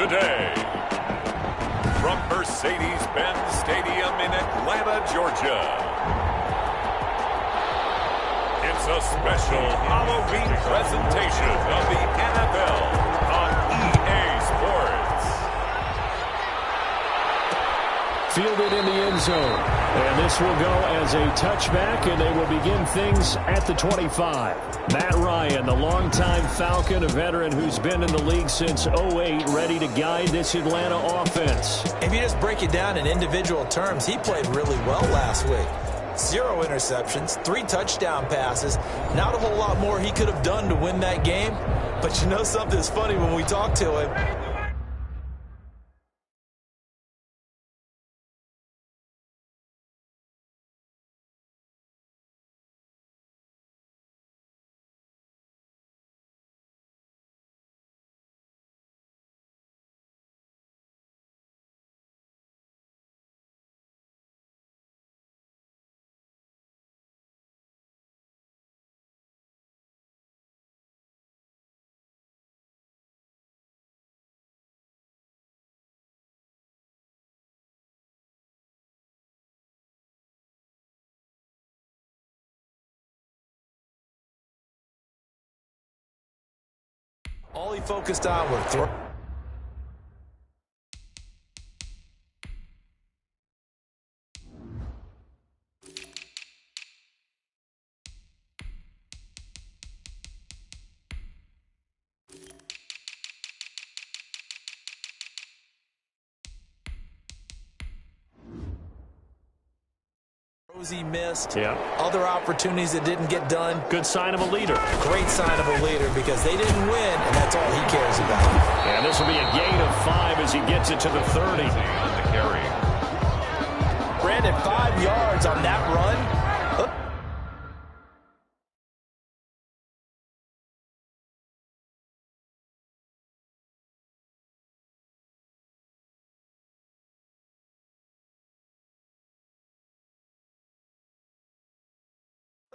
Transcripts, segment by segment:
today. From Mercedes-Benz Stadium in Atlanta, Georgia. It's a special Halloween presentation of the NFL on EA Sports. Fielded in the end zone. And this will go as a touchback, and they will begin things at the 25. Matt Ryan, the longtime Falcon, a veteran who's been in the league since '08, ready to guide this Atlanta offense. If you just break it down in individual terms, he played really well last week. 0 interceptions, 3 touchdown passes. Not a whole lot more he could have done to win that game. But you know something's funny when we talk to him. All he focused on was throw. He missed. Yeah. Other opportunities that didn't get done. Good sign of a leader. Great sign of a leader because they didn't win, and that's all he cares about. And this will be a gain of 5 as he gets it to the 30. Brandon, 5 yards on that run.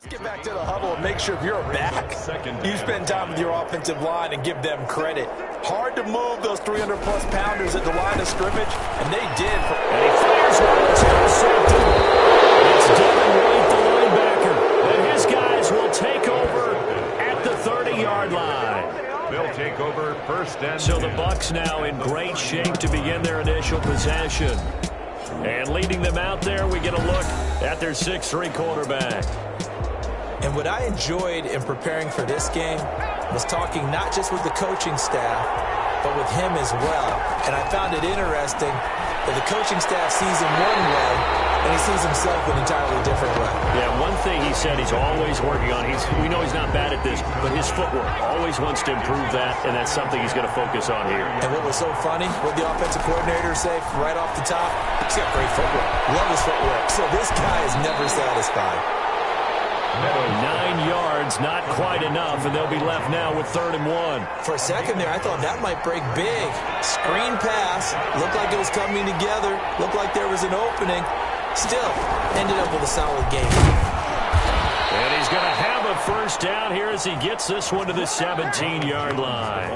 Let's get back to the huddle and make sure if you're a back, you spend time with your offensive line and give them credit. Hard to move those 300-plus pounders at the line of scrimmage, and they did. And he fires one to safety. It's Devin White, the linebacker. And his guys will take over at the 30-yard line. They'll take over first and 10. So the Bucs now in great shape to begin their initial possession. And leading them out there, we get a look at their 6'3" quarterback. And what I enjoyed in preparing for this game was talking not just with the coaching staff, but with him as well. And I found it interesting that the coaching staff sees him one way, and he sees himself an entirely different way. Yeah, one thing he said he's always working on, we know he's not bad at this, but his footwork, always wants to improve that, and that's something he's going to focus on here. And what was so funny, what the offensive coordinator say right off the top, he's got great footwork. Love his footwork. So this guy is never satisfied. 9 yards, not quite enough, and they'll be left now with 3rd and 1. For a second there, I thought that might break big. Screen pass, looked like it was coming together, looked like there was an opening. Still, ended up with a solid game. And he's going to have a first down here as he gets this one to the 17-yard line.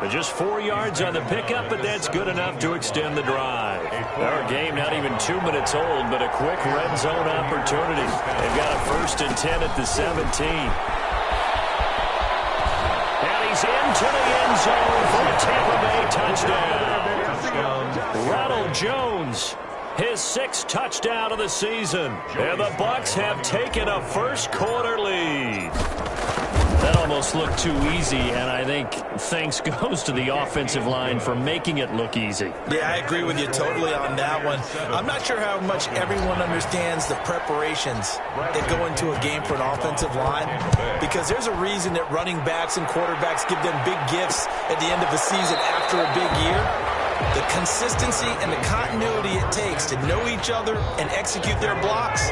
But just 4 yards on the pickup, but that's good enough to extend the drive. Our game not even 2 minutes old, but a quick red zone opportunity. They've got a 1st and 10 at the 17. And he's into the end zone for a Tampa Bay touchdown. Ronald Jones, his 6th touchdown of the season. And the Bucs have taken a first-quarter lead. That almost looked too easy, and I think thanks goes to the offensive line for making it look easy. Yeah, I agree with you totally on that one. I'm not sure how much everyone understands the preparations that go into a game for an offensive line, because there's a reason that running backs and quarterbacks give them big gifts at the end of the season after a big year. The consistency and the continuity it takes to know each other and execute their blocks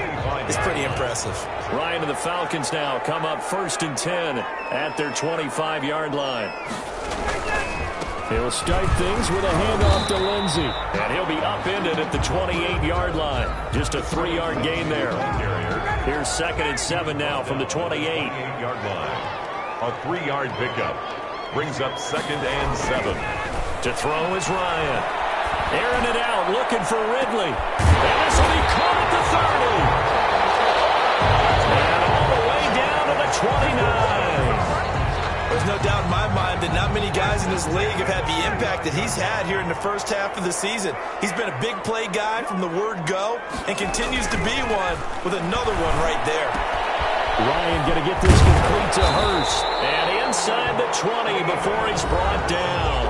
is pretty impressive. Ryan and the Falcons now come up 1st and 10 at their 25-yard line. He'll start things with a handoff to Lindsey. And he'll be upended at the 28-yard line. Just a 3-yard gain there. Here's 2nd and 7 now from the 28. Yard line. A 3-yard pickup. Brings up 2nd and 7. To throw is Ryan. Airing it out, looking for Ridley. And this will be caught at the 30. And all the way down to the 29. There's no doubt in my mind that not many guys in this league have had the impact that he's had here in the first half of the season. He's been a big play guy from the word go and continues to be one with another one right there. Ryan going to get this complete to Hurst. And inside the 20 before he's brought down.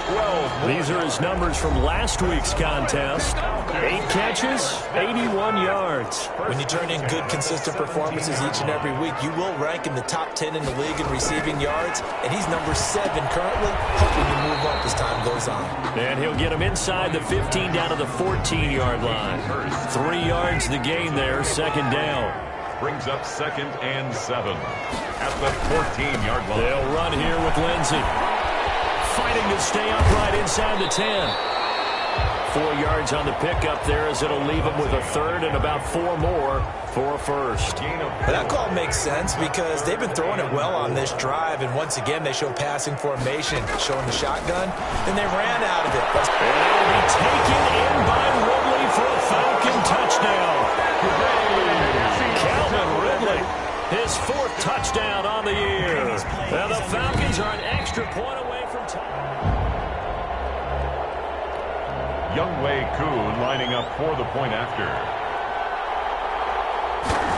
Well, these are his numbers from last week's contest. 8 catches, 81 yards. When you turn in good, consistent performances each and every week, you will rank in the top 10 in the league in receiving yards, and he's number 7 currently, hoping to move up as time goes on. And he'll get him inside the 15 down to the 14-yard line. 3 yards the gain there, 2nd down. Brings up 2nd and 7 at the 14-yard line. They'll run here with Lindsey. Fighting to stay upright inside the 10. 4 yards on the pickup there as it'll leave him with a 3rd and about 4 more for a first. But that call makes sense because they've been throwing it well on this drive, and once again they show passing formation, showing the shotgun, and they ran out of it. And it'll be taken in by Ridley for a Falcon touchdown. Calvin Ridley, his 4th touchdown on the year. Now the Falcons are an extra point away from time. Youngway Kuhn lining up for the point after.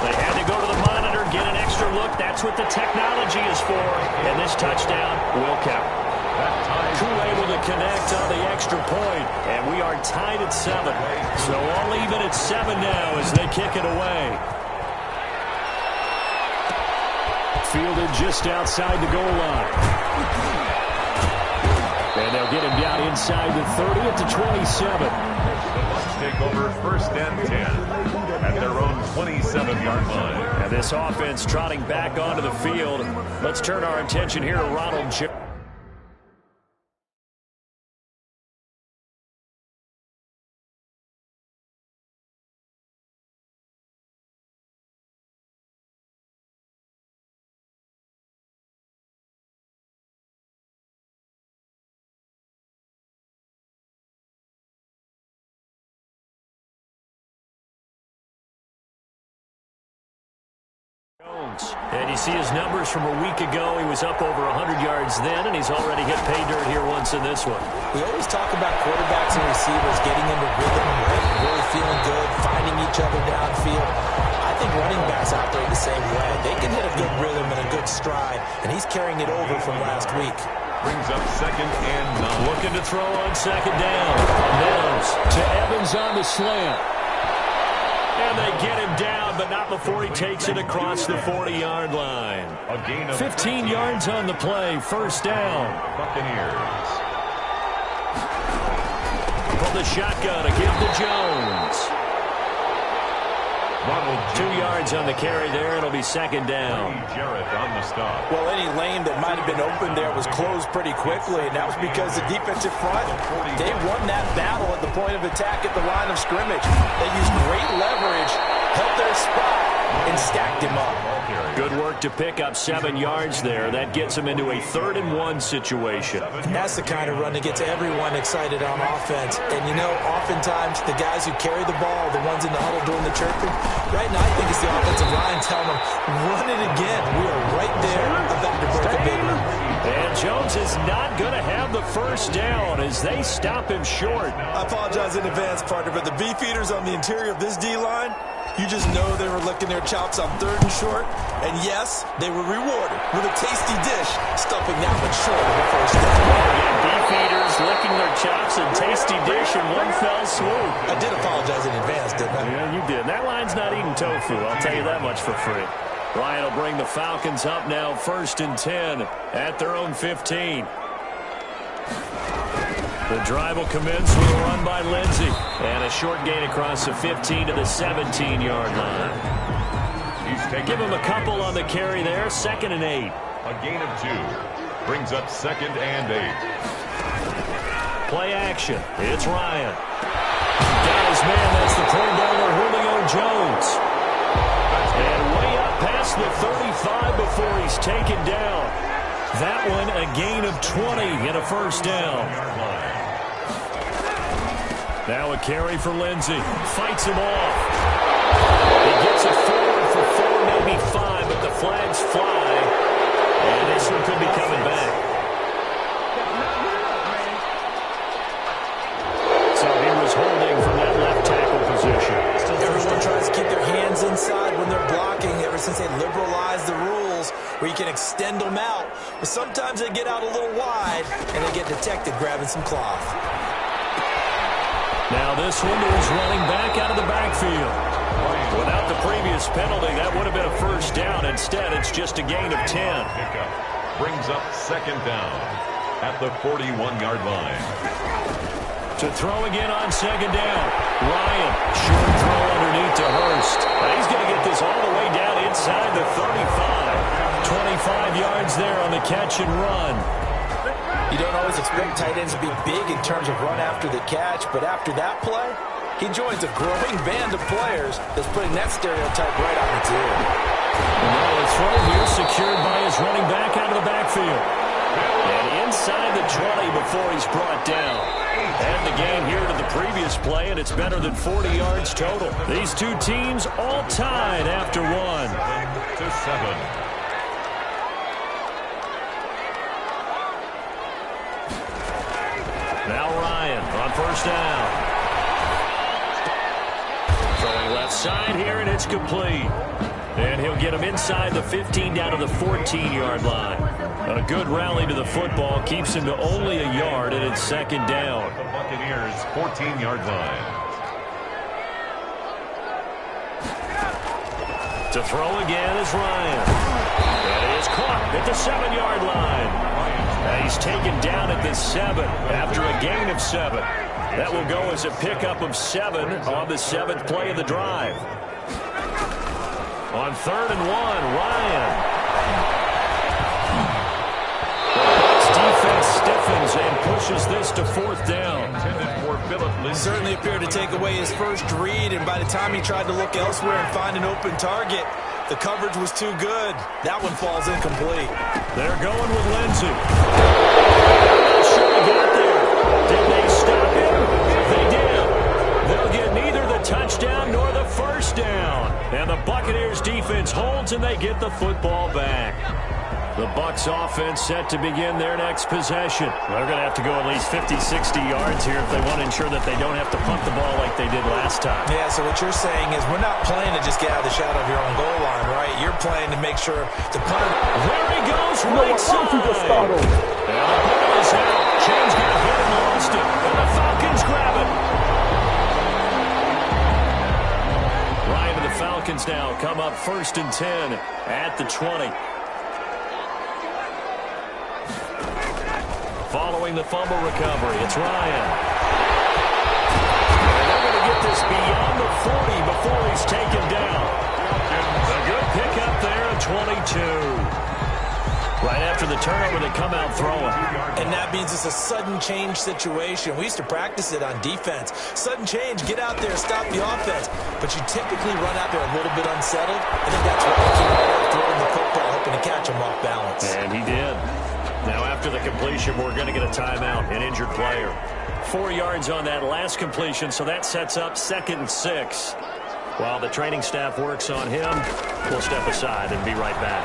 They had to go to the monitor, get an extra look. That's what the technology is for. And this touchdown will count. Kuhn able to connect on the extra point. And we are tied at 7. So all even at 7 now as they kick it away. Fielded just outside the goal line. And they'll get him down inside the 30 at the 27. The Bucs take over 1st and 10 at their own 27-yard line. And this offense trotting back onto the field. Let's turn our attention here to Ronald Jones. And you see his numbers from a week ago. He was up over 100 yards then, and he's already hit pay dirt here once in this one. We always talk about quarterbacks and receivers getting into rhythm, right? Really feeling good, finding each other downfield. I think running backs operate the same way. They can hit a good rhythm and a good stride, and he's carrying it over from last week. Brings up 2nd and 9. Looking to throw on 2nd down. Mills to Evans on the slant. And they get him down, but not before he takes it across the 40-yard line. A gain of 15 yards on the play, 1st down. Buccaneers. From the shotgun to give to Jones. 2 yards on the carry there. It'll be 2nd down. Jarrett on the stop. Well, any lane that might have been open there was closed pretty quickly, and that was because the defensive front, they won that battle at the point of attack at the line of scrimmage. They used great leverage, held their spot, and stacked him up. Good work to pick up 7 yards there. That gets him into a 3rd and 1 situation. And that's the kind of run that gets everyone excited on offense. And, you know, oftentimes the guys who carry the ball, the ones in the huddle doing the chirping, right now I think it's the offensive line telling them, run it again. We are right there about to break a big one. And Jones is not going to have the 1st down as they stop him short. I apologize in advance, partner, but the beefeaters on the interior of this D-line, you just know they were licking their chops on 3rd and short. And yes, they were rewarded with a tasty dish, stuffing that one short of the 1st down. Again, beefeaters licking their chops and tasty dish in one fell swoop. I did apologize in advance, didn't I? Yeah, you did. That line's not eating tofu. I'll tell you that much for free. Ryan will bring the Falcons up now 1st and 10 at their own 15. The drive will commence with a run by Lindsey. And a short gain across the 15 to the 17-yard line. Give him a couple on the carry there. 2nd and 8. A gain of 2. Brings up 2nd and 8. Play action. It's Ryan. Got his man. That's the Pro Bowler Julio Jones. And way up past the 35 before he's taken down. That one a gain of 20 and a first down. Now a carry for Lindsey. Fights him off. He gets it forward for 4, maybe 5, but the flags fly. And this one could be coming back. So he was holding from that left tackle position. Everyone tries to keep their hands inside when they're blocking ever since they liberalized the rules where you can extend them out. But sometimes they get out a little wide and they get detected grabbing some cloth. Now this one to his running back out of the backfield. Without the previous penalty, that would have been a first down. Instead, it's just a gain of 10. Pickup brings up second down at the 41-yard line. To throw again on second down. Ryan, short throw underneath to Hurst. He's going to get this all the way down inside the 35. 25 yards there on the catch and run. You don't always expect tight ends to be big in terms of run after the catch, but after that play, he joins a growing band of players that's putting that stereotype right on its ear. Now the throw here secured by his running back out of the backfield. And inside the 20 before he's brought down. And the gain here to the previous play, and it's better than 40 yards total. These two teams all tied after one. 7-7. Now Ryan on first down. Throwing left side here, and it's complete. And he'll get him inside the 15 down to the 14-yard line. A good rally to the football keeps him to only a yard, and it's second down. The Buccaneers' 14-yard line. To throw again is Ryan. And it is caught at the 7-yard line. And he's taken down at the 7 after a gain of 7. That will go as a pickup of 7 on the 7th play of the drive. On 3rd and 1, Ryan. Defense stiffens and pushes this to 4th down. Certainly appeared to take away his first read, and by the time he tried to look elsewhere and find an open target, the coverage was too good. That one falls incomplete. They're going with Lindsey. Not sure he got there. Did they stop him? They did. They'll get neither the touchdown nor the first down. And the Buccaneers defense holds, and they get the football back. The Bucs offense set to begin their next possession. They're going to have to go at least 50, 60 yards here if they want to ensure that they don't have to punt the ball like they did last time. Yeah, so what you're saying is we're not playing to just get out of the shadow of your own goal line, right? You're playing to make sure the punter... There he goes, right side. And the ball is out. Chain's got hit and lost it. And the Falcons grab it. Ryan and the Falcons now come up 1st and 10 at the 20. Following the fumble recovery, it's Ryan. And they're going to get this beyond the 40 before he's taken down. A good pickup there at 22. Right after the turnover, they come out throwing. And that means it's a sudden change situation. We used to practice it on defense. Sudden change, get out there, stop the offense. But you typically run out there a little bit unsettled. I think that's what he came out throwing the football, hoping to catch him off balance. And he did. Now after the completion, we're going to get a timeout, an injured player. 4 yards on that last completion, so that sets up 2nd and 6. While the training staff works on him, we'll step aside and be right back.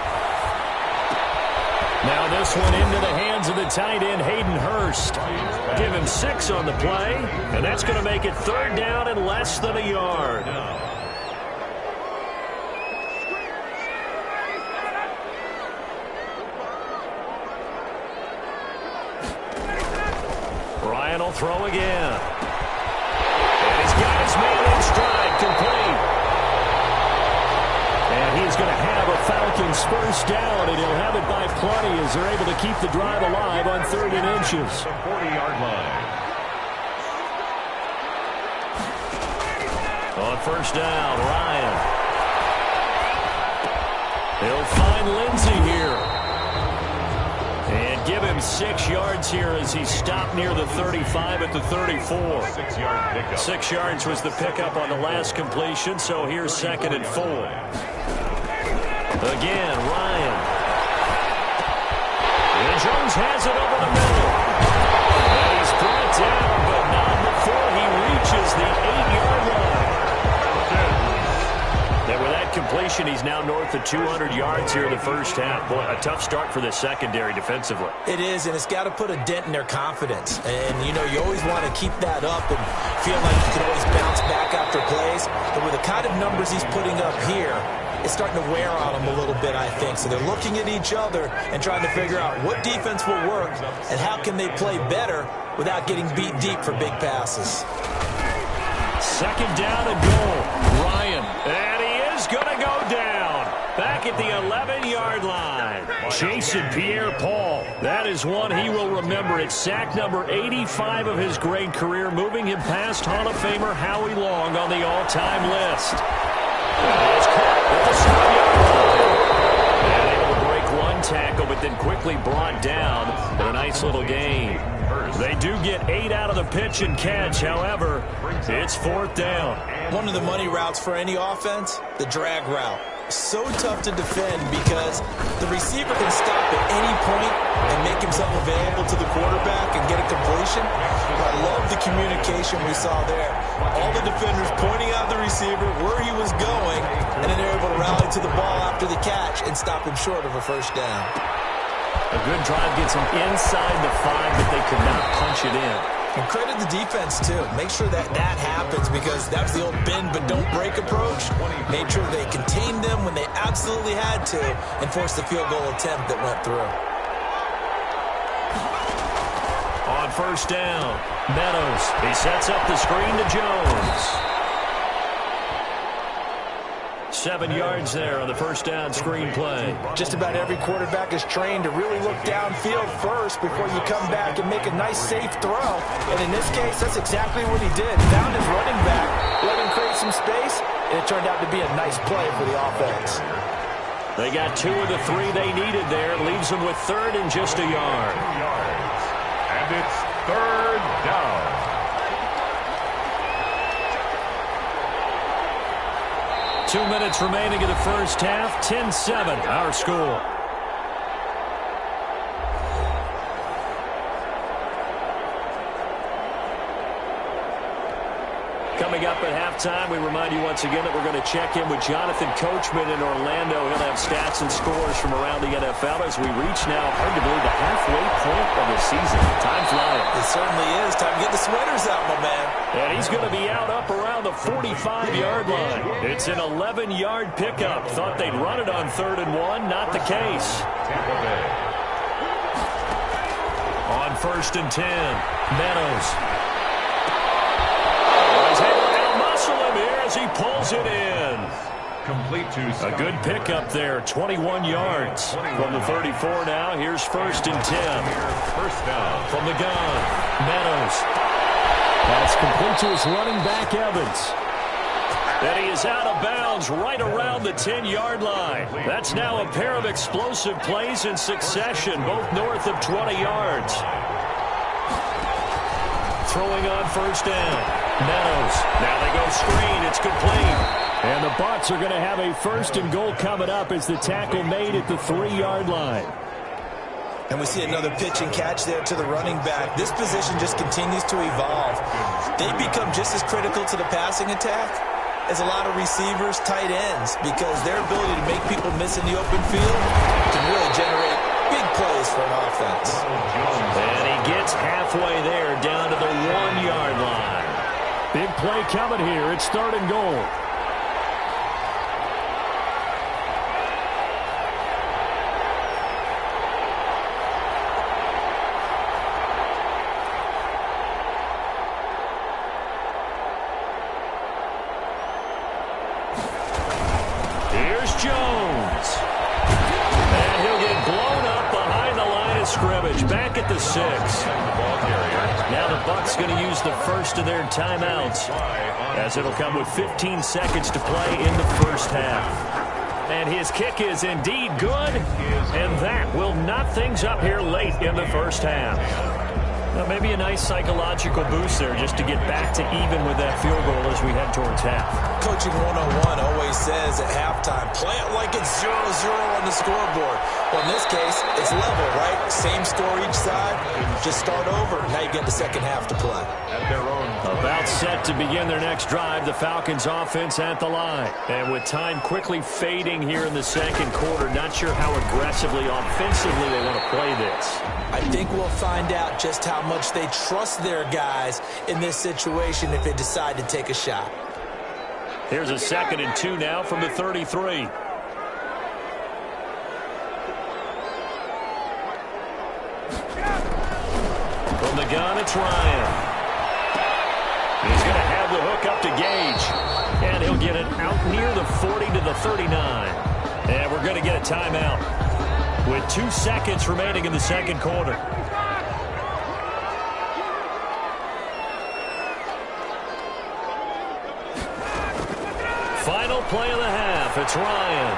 Now this one into the hands of the tight end, Hayden Hurst. Give him 6 on the play, and that's going to make it 3rd down and less than a yard. Ryan will throw again. And he's got his man in stride, complete. And he's going to have a Falcons first down, and he'll have it by plenty as they're able to keep the drive alive on 3rd and inches. The 40-yard line. On first down, Ryan. He'll find Lindsey here. And give him 6 yards here as he stopped near the 35 at the 34. 6-yard pickup. 6 yards was the pickup on the last completion, so here's 2nd and 4. Again, Ryan. And Jones has it over the middle. And he's brought down, but not before he reaches the 8-yard line. And with that completion, he's now north of 200 yards here in the first half. Boy, a tough start for the secondary defensively. It is, and it's got to put a dent in their confidence. And, you know, you always want to keep that up and feel like you can always bounce back after plays. But with the kind of numbers he's putting up here, it's starting to wear on them a little bit, I think. So they're looking at each other and trying to figure out what defense will work and how can they play better without getting beat deep for big passes. Second down and goal. Ryan. And he is going to go down. Back at the 11-yard line. Jason Pierre-Paul. That is one he will remember. It's sack number 85 of his great career, moving him past Hall of Famer Howie Long on the all-time list. It's caught at the 7-yard line. And able to break one tackle, but then quickly brought down with a nice little gain. They do get 8 out of the pitch and catch. However, it's fourth down. One of the money routes for any offense, the drag route. So tough to defend because the receiver can stop at any point and make himself available to the quarterback and get a completion. I love the communication we saw there. All the defenders pointing out the receiver where he was going, and then they're able to rally to the ball after the catch and stop him short of a first down. A good drive gets them inside the 5, but they could not punch it in. And credit the defense, too. Make sure that that happens because that was the old bend but don't break approach. Made sure they contained them when they absolutely had to and forced the field goal attempt that went through. On first down, Meadows. He sets up the screen to Jones. 7 yards there on the first down screen play. Just about every quarterback is trained to really look downfield first before you come back and make a nice, safe throw. And in this case, that's exactly what he did. Found his running back, let him create some space, and it turned out to be a nice play for the offense. They got 2 of the 3 they needed there. Leaves them with third and just a yard. And it's third down. 2 minutes remaining in the first half. 10-7, our score. Coming up at halftime, we remind you once again that we're going to check in with Jonathan Coachman in Orlando. He'll have stats and scores from around the NFL as we reach now, hard to believe, the halfway point of the season. Time flying. It certainly is. Time to get the sweaters out, my man. And he's going to be out up around the 45-yard line. It's an 11-yard pickup. Thought they'd run it on 3rd and 1. Not the case. On 1st and 10, Meadows. He's able to out-muscle him here as he pulls it in. Complete to Scott. A good pickup there, 21 yards from the 34 now. Here's 1st and 10. First down. From the gun, Meadows. That's complete to his running back, Evans. And he is out of bounds right around the 10-yard line. That's now a pair of explosive plays in succession, both north of 20 yards. Throwing on 1st down. Meadows. Now they go screen. It's complete. And the Bucs are going to have a 1st and goal coming up as the tackle made at the 3-yard line. And we see another pitch and catch there to the running back. This position just continues to evolve. They become just as critical to the passing attack as a lot of receivers, tight ends, because their ability to make people miss in the open field can really generate big plays for an offense. And he gets halfway there down to the 1-yard line. Big play coming here. It's 3rd and goal. Here's Jones. And he'll get blown up behind the line of scrimmage. Back at the 6. Now the Bucs going to use the first of their timeouts as it'll come with 15 seconds to play in the first half. And his kick is indeed good, and that will knot things up here late in the first half. Well, maybe a nice psychological boost there just to get back to even with that field goal as we head towards half. Coaching 101 always says at halftime, play it like it's 0-0 on the scoreboard. Well, in this case, it's level, right? Same score each side. Just start over. Now you get the second half to play. About set to begin their next drive, the Falcons offense at the line. And with time quickly fading here in the second quarter, not sure how aggressively, offensively they want to play this. I think we'll find out just how much they trust their guys in this situation if they decide to take a shot. Here's a 2nd and 2 now from the 33. From the gun, it's Ryan. He's going to have the hook up to Gage. And he'll get it out near the 40 to the 39. And we're going to get a timeout with 2 seconds remaining in the second quarter. Final play of the half. It's Ryan.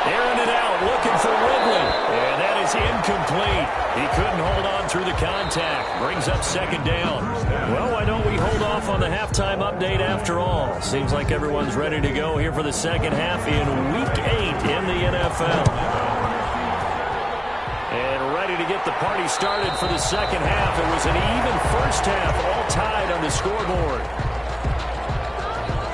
Airing it out, looking for Ridley. And that is incomplete. He couldn't hold on through the contact. Brings up 2nd down. Well, why don't we hold off on the halftime update after all? Seems like everyone's ready to go here for the second half in Week 8 in the NFL. And ready to get the party started for the second half. It was an even first half, all tied on the scoreboard.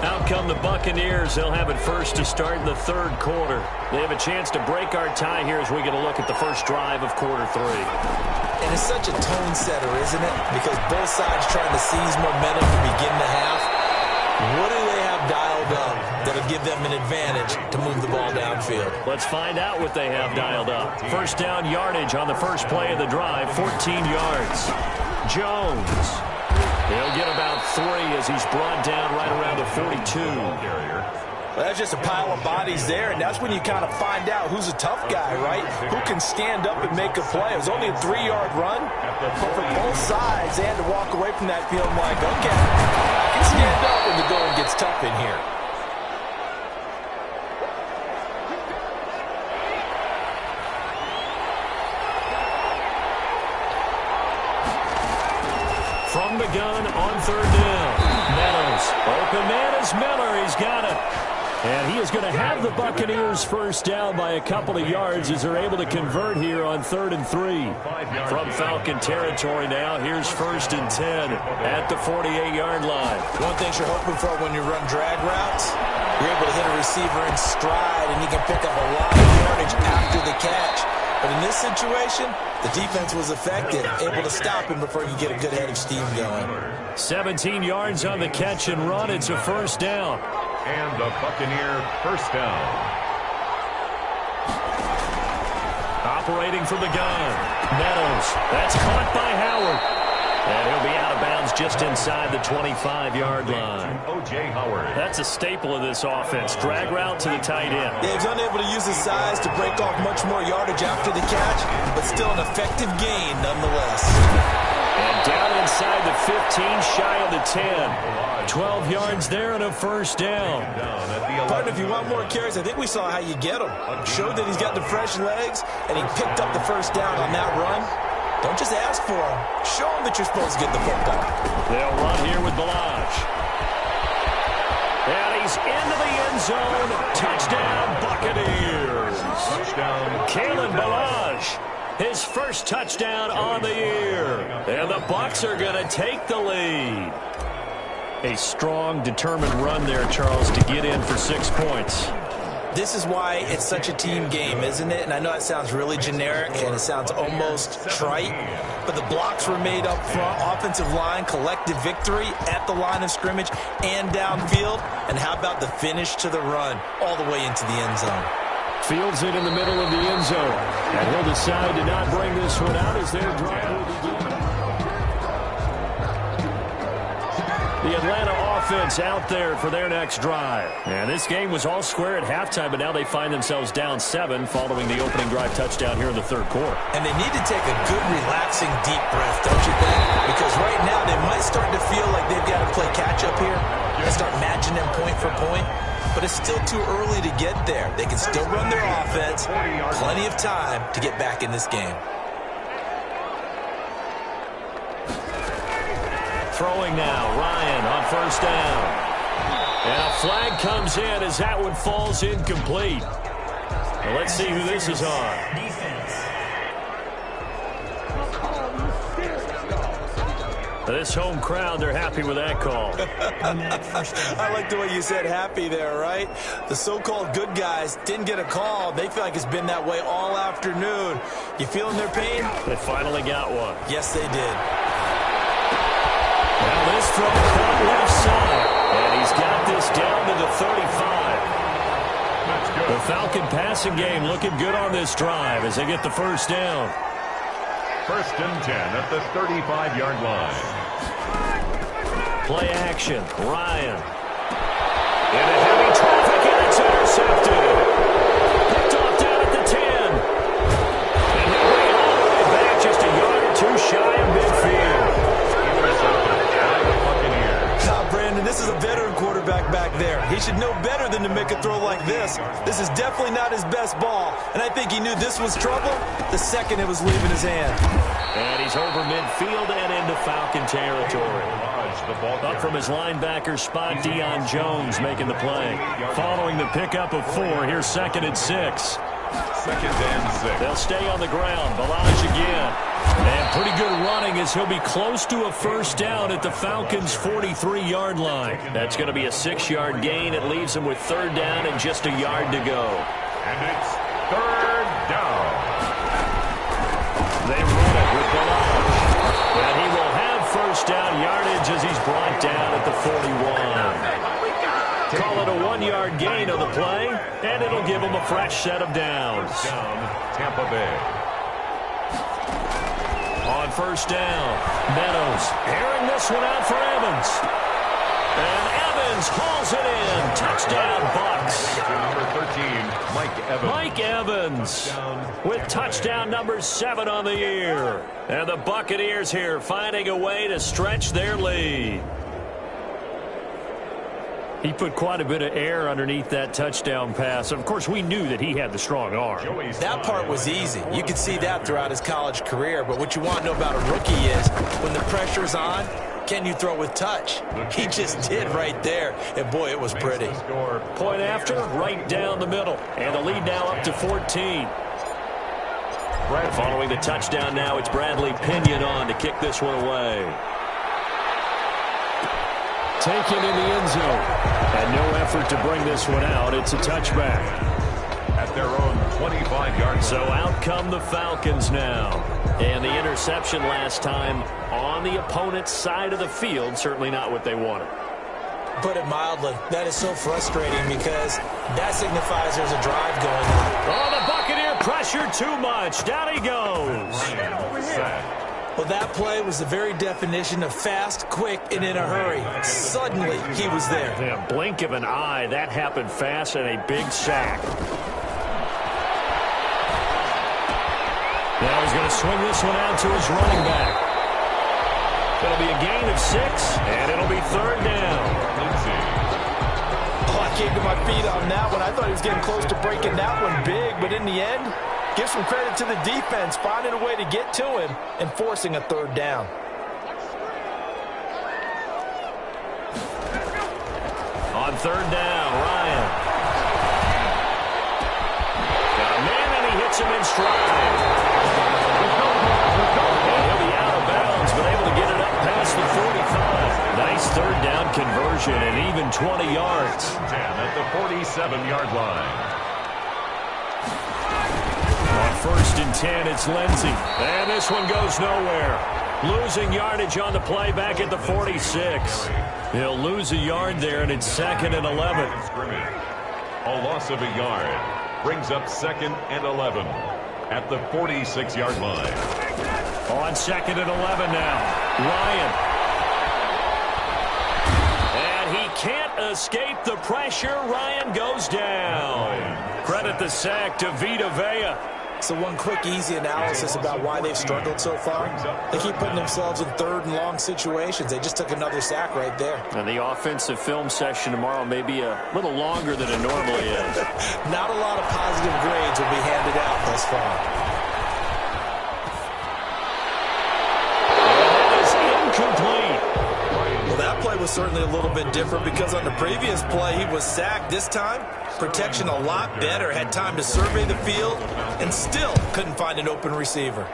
Out come the Buccaneers. They'll have it first to start in the third quarter. They have a chance to break our tie here as we get a look at the first drive of quarter 3. And it's such a tone setter, isn't it? Because both sides trying to seize momentum to begin the half. What do they have dialed up that'll give them an advantage to move the ball downfield? Let's find out what they have dialed up. First down yardage on the first play of the drive, 14 yards. Jones. He'll get about 3 as he's brought down right around the 42. Well, that's just a pile of bodies there, and that's when you kind of find out who's a tough guy, right? Who can stand up and make a play. It was only a 3-yard run, but for both sides, they had to walk away from that field like, okay, I can stand up when the going gets tough in here. From the gun on 3rd down. Meadows. Open man is Miller. He's got it. And he is going to have the Buccaneers first down by a couple of yards as they're able to convert here on 3rd and 3. From Falcon territory now, here's 1st and 10 at the 48-yard line. One thing you're hoping for when you run drag routes, you're able to hit a receiver in stride, and he can pick up a lot of yardage after the catch. But in this situation, the defense was effective, able to stop him before you get a good head of steam going. 17 yards on the catch and run. It's a first down. And the Buccaneer first down. Operating from the gun. Meadows. That's caught by Howard. And he'll be out of bounds just inside the 25-yard line. O.J. Howard. That's a staple of this offense. Drag route to the tight end. Yeah, he's unable to use his size to break off much more yardage after the catch, but still an effective gain nonetheless. And down inside the 15, shy of the 10. 12 yards there and a first down. Partner, if you want more carries, I think we saw how you get him. Showed that he's got the fresh legs, and he picked up the first down on that run. Don't just ask for him. Show him that you're supposed to get the football. They'll run here with Balaj. And he's into the end zone. Touchdown, Buccaneers. Touchdown. Kalen Balaj, his first touchdown on the year. And the Bucs are going to take the lead. A strong, determined run there, Charles, to get in for 6 points. This is why it's such a team game, isn't it? And I know it sounds really generic and it sounds almost trite, but the blocks were made up front, offensive line, collective victory at the line of scrimmage and downfield. And how about the finish to the run all the way into the end zone? Fields it in the middle of the end zone. And he'll decide to not bring this one out as their drive will begin. The Atlanta offense out there for their next drive. And this game was all square at halftime, but now they find themselves down 7 following the opening drive touchdown here in the third quarter. And they need to take a good, relaxing, deep breath, don't you think? Because right now they might start to feel like they've got to play catch-up here and start matching them point for point. But it's still too early to get there. They can still run their offense. Plenty of time to get back in this game. throwing now. Ryan on first down. And a flag comes in as that one falls incomplete. Well, let's see who this is on. This home crowd, they're happy with that call. I like the way you said happy there, right? The so-called good guys didn't get a call. They feel like it's been that way all afternoon. You feeling their pain? They finally got one. Yes, they did. Now this throw caught left side. And he's got this down to the 35. The Falcon passing game looking good on this drive as they get the first down. First and 10 at the 35-yard line. Play action. Ryan. Into heavy traffic, and it's intercepted. Picked off down at the 10. And he'll bring it all the way back, just a yard or two shy of midfield. Brandon, this is a veteran quarterback back there. He should know better than to make a throw like this. This is definitely not his best ball, and I think he knew this was trouble the second it was leaving his hand. And he's over midfield and into Falcon territory. Up from his linebacker spot, Deion Jones making the play. Following the pickup of 4, here's 2nd and 6. 2nd and 6. They'll stay on the ground. Balaj again. And pretty good running as he'll be close to a first down at the Falcons' 43-yard line. That's going to be a 6-yard gain. It leaves them with 3rd down and just a yard to go. And it's 3rd down. They run it with Balaj. And he will have first down yardage as he's brought down at the 41. Call it a 1-yard gain on the play, and it'll give them a fresh set of downs. Down, Tampa Bay. On first down, Meadows airing this one out for Evans. And Evans hauls it in. Touchdown, Bucks. Number 13, Mike Evans. Mike Evans with touchdown number 7 on the year. And the Buccaneers here finding a way to stretch their lead. He put quite a bit of air underneath that touchdown pass. Of course, we knew that he had the strong arm. That part was easy. You could see that throughout his college career. But what you want to know about a rookie is when the pressure's on, can you throw with touch? He just did right there. And, boy, it was pretty. Point after, right down the middle. And the lead now up to 14. Following the touchdown now, it's Bradley Pinion on to kick this one away. Taken in the end zone. And no effort to bring this one out. It's a touchback. At their own 25-yard line. So out come the Falcons now. And the interception last time on the opponent's side of the field. Certainly not what they wanted. Put it mildly. That is so frustrating because that signifies there's a drive going on. Oh, the Buccaneer pressure too much. Down he goes. Well, that play was the very definition of fast, quick, and in a hurry. Suddenly, he was there. In a blink of an eye, that happened fast and a big sack. Now he's going to swing this one out to his running back. It'll be a gain of 6, and it'll be 3rd down. Oh, I came to my feet on that one. I thought he was getting close to breaking that one big, but in the end, give some credit to the defense, finding a way to get to him and forcing a 3rd down. On 3rd down, Ryan. Got a man, and he hits him in stride. And he'll be out of bounds, but able to get it up past the 45. Nice 3rd down conversion and even 20 yards. 10 at the 47-yard line. On 1st and 10, it's Lindsey. And this one goes nowhere. Losing yardage on the play back at the 46. He'll lose a yard there, and it's 2nd and 11. A loss of a yard brings up 2nd and 11 at the 46-yard line. On 2nd and 11 now, Ryan. And he can't escape the pressure. Ryan goes down. Credit the sack to Vita Vea. So one quick, easy analysis about why they've struggled so far. They keep putting themselves in 3rd and long situations. They just took another sack right there. And the offensive film session tomorrow may be a little longer than it normally is. Not a lot of positive grades will be handed out thus far. And that is incomplete. was certainly a little bit different because on the previous play, he was sacked. This time, protection a lot better. Had time to survey the field and still couldn't find an open receiver.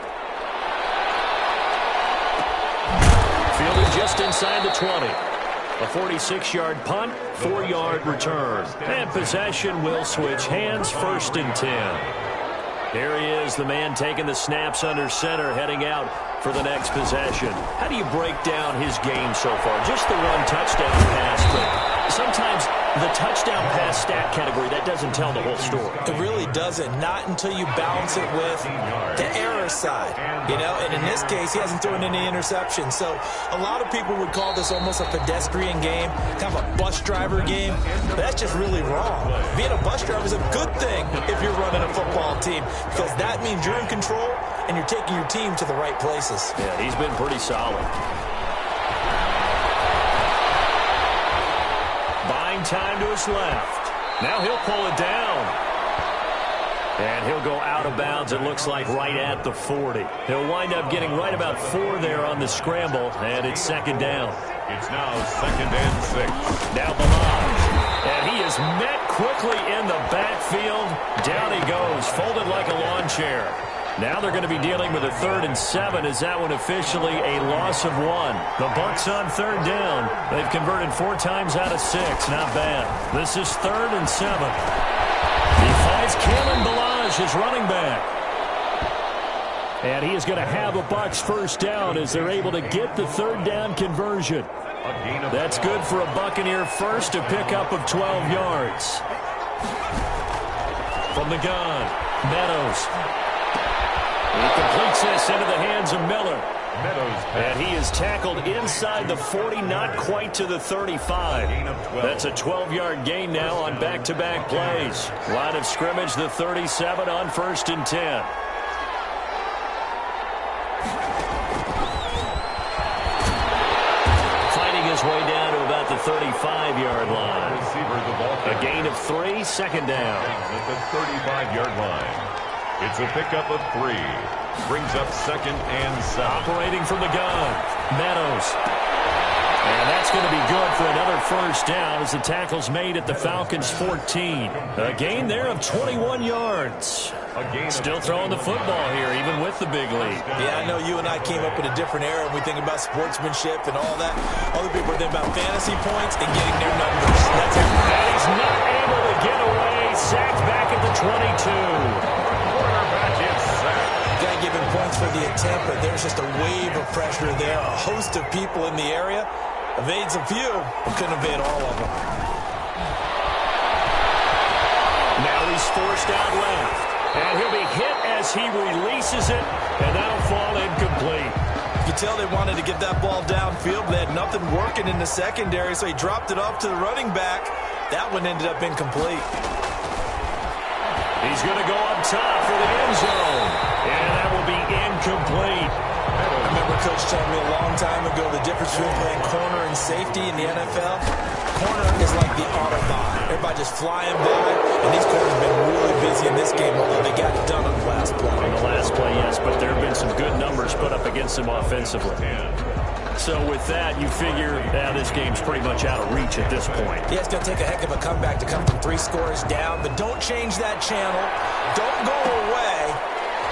Fielded just inside the 20. A 46-yard punt, 4-yard return. And possession will switch hands, 1st and 10. Here he is, the man taking the snaps under center, heading out for the next possession. How do you break down his game so far? Just the one touchdown pass, but sometimes the touchdown pass stat category, that doesn't tell the whole story. It really doesn't, not until you balance it with the error side, and in this case, he hasn't thrown any interceptions. So a lot of people would call this almost a pedestrian game, kind of a bus driver game, but that's just really wrong. Being a bus driver is a good thing if you're running a football team, because that means you're in control and you're taking your team to the right places. Yeah, he's been pretty solid. Buying time to his left. Now he'll pull it down. And he'll go out of bounds, it looks like, right at the 40. He'll wind up getting right about 4 there on the scramble, and it's 2nd down. It's now 2nd and 6. Now Balaj. And he is met quickly in the backfield. Down he goes, folded like a lawn chair. Now they're going to be dealing with a 3rd and 7. Is that one officially a loss of 1? The Bucs on 3rd down. They've converted 4 times out of 6. Not bad. This is 3rd and 7. He finds Kalen Balaj, his running back. And he is going to have a Bucs 1st down as they're able to get the 3rd down conversion. That's good for a Buccaneer first, a pickup of 12 yards. From the gun, Meadows. He completes this into the hands of Miller. And he is tackled inside the 40, not quite to the 35. That's a 12-yard gain now on back-to-back plays. Line of scrimmage, the 37 on 1st and 10. Fighting his way down to about the 35-yard line. A gain of 3, 2nd down. At the 35-yard line. It's a pickup of 3. Brings up 2nd and 7. Operating from the gun, Meadows. And that's going to be good for another 1st down as the tackle's made at the Falcons' 14. A gain there of 21 yards. Still throwing the football here, even with the big lead. Yeah, I know you and I came up in a different era and we think about sportsmanship and all that. Other people are thinking about fantasy points and getting their numbers. That's it. And he's not able to get away. Sacked back at the 22. Got to give him points for the attempt, but there's just a wave of pressure there. A host of people in the area. Evades a few, but couldn't evade all of them. Now he's forced out left. And he'll be hit as he releases it, and that'll fall incomplete. You can tell they wanted to get that ball downfield, but they had nothing working in the secondary, so he dropped it off to the running back. That one ended up incomplete. He's going to go up top for the end zone. And that will be incomplete. I remember Coach telling me a long time ago the difference between playing corner and safety in the NFL. Corner is like the Autobahn. Everybody just flying by, and these corners have been really busy in this game, although they got it done on the last play. On the last play, yes, but there have been some good numbers put up against them offensively. So with that, you figure this game's pretty much out of reach at this point. Yeah, it's going to take a heck of a comeback to come from 3 scores down, but don't change that channel. Don't go away.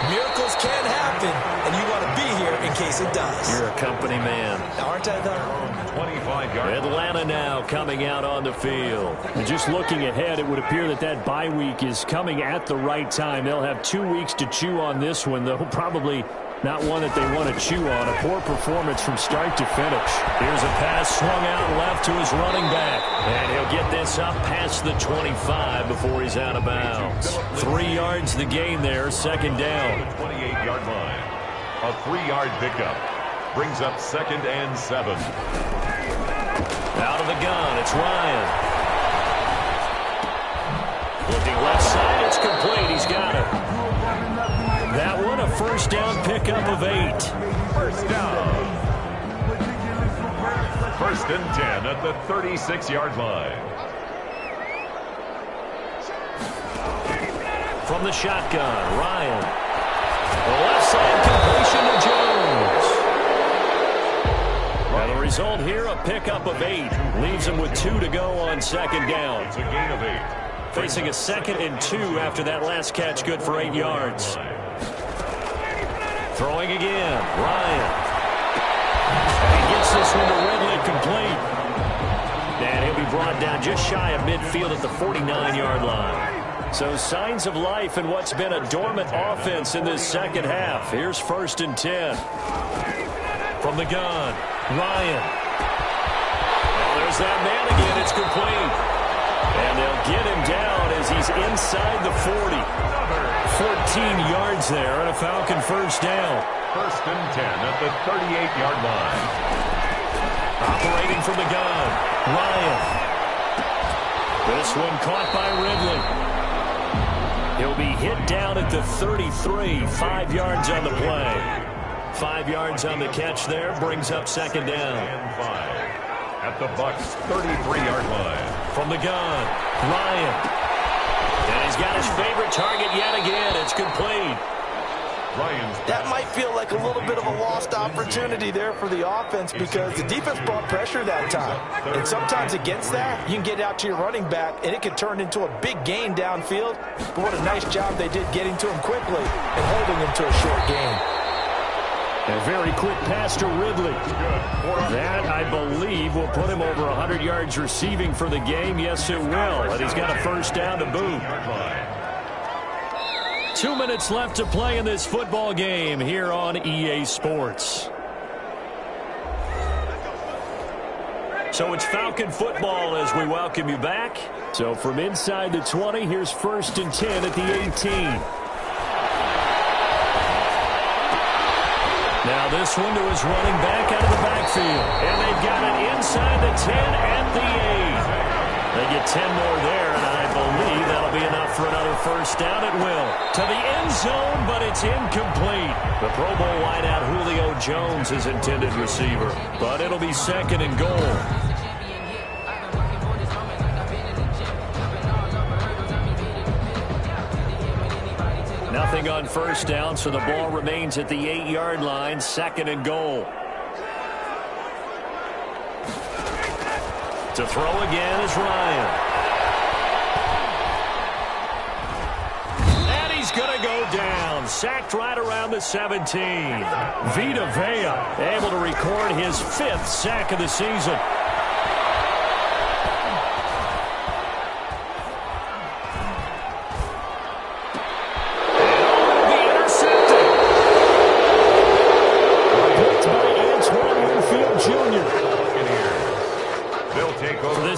Miracles can happen, and you want to be here in case it does. You're a company man. Aren't I, though? 25-yard. Atlanta now coming out on the field. And just looking ahead, it would appear that bye week is coming at the right time. They'll have 2 weeks to chew on this one, though probably not one that they want to chew on. A poor performance from start to finish. Here's a pass swung out left to his running back. And he'll get this up past the 25 before he's out of bounds. 3 yards the gain there, 2nd down. 28-yard line. A 3-yard pickup. Brings up 2nd and 7. Out of the gun, it's Ryan. Looking left side, it's complete. He's got it. That one, a 1st down pickup of 8. 1st down. 1st and 10 at the 36-yard line. From the shotgun, Ryan. The left side completion to Jones. And the result here, a pickup of 8. Leaves him with 2 to go on second down. It's a gain of 8. Facing a 2nd and 2 after that last catch, good for 8 yards. Throwing again, Ryan. And he gets this one to Ridley, complete. And he'll be brought down just shy of midfield at the 49-yard line. So signs of life in what's been a dormant offense in this second half. Here's 1st and 10. From the gun, Ryan. Oh, there's that man again. It's complete. And they'll get him down as he's inside the 40. 14 yards there and a Falcon first down. 1st and 10 at the 38-yard line. Operating from the gun, Ryan. This one caught by Ridley. He'll be hit down at the 33, 5 yards on the play. 5 yards on the catch there, brings up second down. And 5 at the Bucs' 33-yard line. From the gun, Ryan. And he's got his favorite target yet again. It's complete. That might feel like a little bit of a lost opportunity there for the offense because the defense brought pressure that time. And sometimes against that, you can get out to your running back, and it can turn into a big gain downfield. But what a nice job they did getting to him quickly and holding him to a short gain. A very quick pass to Ridley. That, I believe, will put him over 100 yards receiving for the game. Yes, it will. And he's got a first down to boot. 2 minutes left to play in this football game here on EA Sports. So it's Falcon football as we welcome you back. So from inside the 20, here's 1st and 10 at the 18. Now this one to his running back out of the backfield. And they've got it inside the 10 at the 8. They get 10 more there, and I believe that'll be enough for another first down. It will. To the end zone, but it's incomplete. The Pro Bowl wideout Julio Jones is intended receiver. But it'll be 2nd and goal. Nothing on first down, so the ball remains at the 8-yard line. 2nd and goal. To throw again is Ryan. And he's going to go down. Sacked right around the 17. Vita Vea able to record his 5th sack of the season.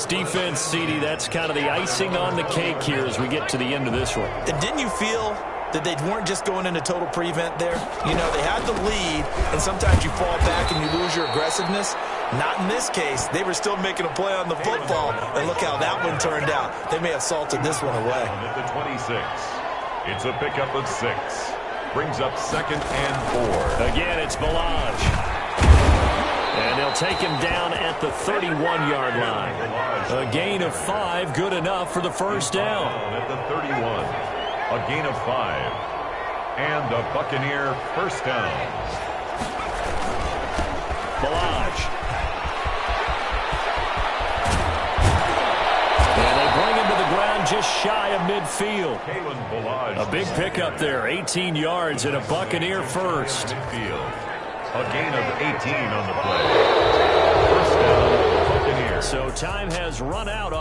Defense, CD, that's kind of the icing on the cake here as we get to the end of this one. And didn't you feel that they weren't just going into total prevent there? You know, they had the lead, and sometimes you fall back and you lose your aggressiveness. Not in this case. They were still making a play on the football, and look how that one turned out. They may have salted this one away. At the 26, it's a pickup of 6. Brings up 2nd and 4. Again, it's Balaj. And they'll take him down at the 31-yard line. A gain of 5, good enough for the first down. At the 31, a gain of 5. And a Buccaneer first down. Balaj. And they bring him to the ground just shy of midfield. A big pickup there, 18 yards and a Buccaneer first. Midfield. A gain of 18 on the play. First down, Buccaneers. So time has run out on